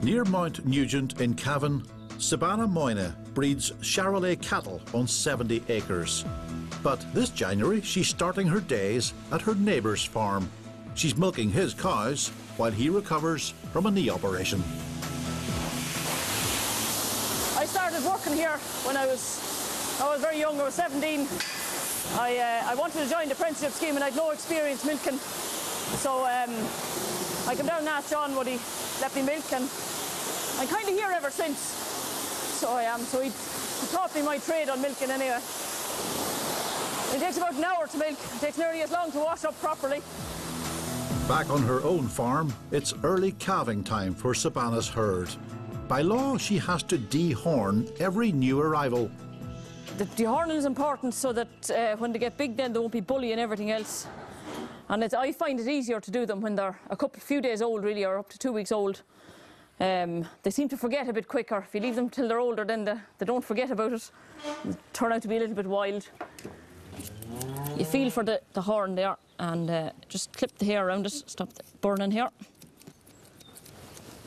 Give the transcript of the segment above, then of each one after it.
Near Mount Nugent in Cavan, Sebana Moynagh breeds Charolais cattle on 70 acres. But this January, she's starting her days at her neighbour's farm. She's milking his cows while he recovers from a knee operation. I started working here when I was very young. I was 17. I wanted to join the apprenticeship scheme and I had no experience milking. So I came down and asked John would he let me milk, and I'm kind of here ever since. So I am. So he taught me my trade on milking anyway. It takes about an hour to milk. It takes nearly as long to wash up properly. Back on her own farm, it's early calving time for Sebana's herd. By law, she has to dehorn every new arrival. The dehorning is important so that when they get big then they won't be bullying everything else. And I find it easier to do them when they're a few days old really, or up to 2 weeks old. They seem to forget a bit quicker. If you leave them till they're older, then they don't forget about it. They turn out to be a little bit wild. You feel for the horn there and just clip the hair around it, stop the burning here.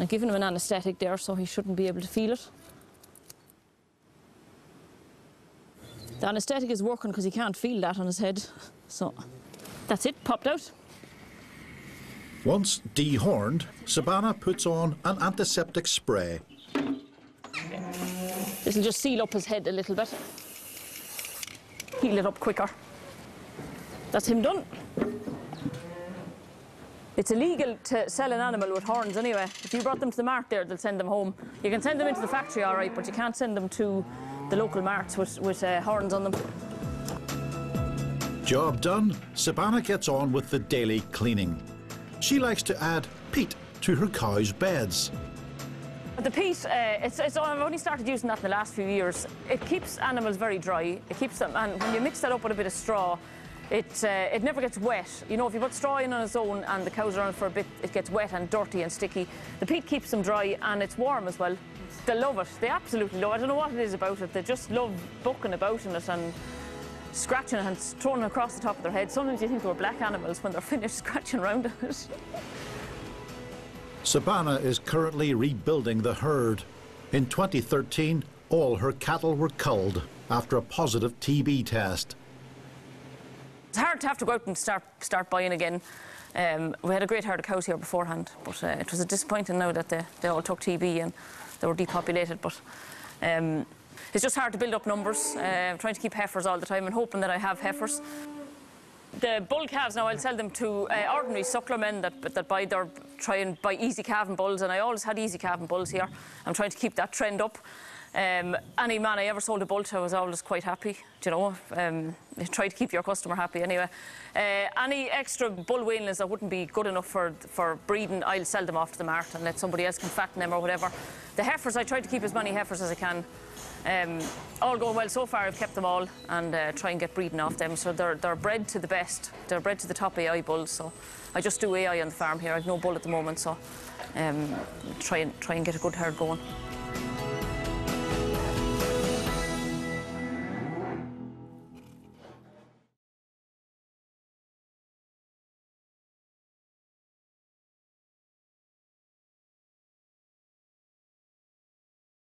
I'm giving him an anaesthetic there so he shouldn't be able to feel it. The anaesthetic is working because he can't feel that on his head. So that's it, popped out. Once dehorned, Sebana puts on an antiseptic spray. This will just seal up his head a little bit. Heal it up quicker. That's him done. It's illegal to sell an animal with horns anyway. If you brought them to the mart there, they'll send them home. You can send them into the factory all right, but you can't send them to the local marts with horns on them. Job done, Sebana gets on with the daily cleaning. She likes to add peat to her cows' beds. The peat, I've only started using that in the last few years. It keeps animals very dry. It keeps them, and when you mix that up with a bit of straw, it never gets wet. You know, if you put straw in on its own and the cows are on it for a bit, it gets wet and dirty and sticky. The peat keeps them dry and it's warm as well. They love it. They absolutely love it. I don't know what it is about it. They just love bucking about in it and scratching it and throwing it across the top of their head. Sometimes you think they were black animals when they're finished scratching around it. Sebana is currently rebuilding the herd. In 2013, all her cattle were culled after a positive TB test. It's hard to have to go out and start buying again. We had a great herd of cows here beforehand, but it was disappointing now that they all took TB and they were depopulated. But it's just hard to build up numbers. I'm trying to keep heifers all the time and hoping that I have heifers. The bull calves now, I'll sell them to ordinary suckler men that try and buy easy calving bulls, and I always had easy calving bulls here. I'm trying to keep that trend up. Any man I ever sold a bull to, I was always quite happy, you know. You try to keep your customer happy anyway. Any extra bull weanlings that wouldn't be good enough for breeding, I'll sell them off to the mart and let somebody else can fatten them or whatever. The heifers, I try to keep as many heifers as I can. All going well so far. I've kept them all and try and get breeding off them. So they're bred to the best. They're bred to the top AI bulls. So I just do AI on the farm here. I've no bull at the moment, so try and get a good herd going.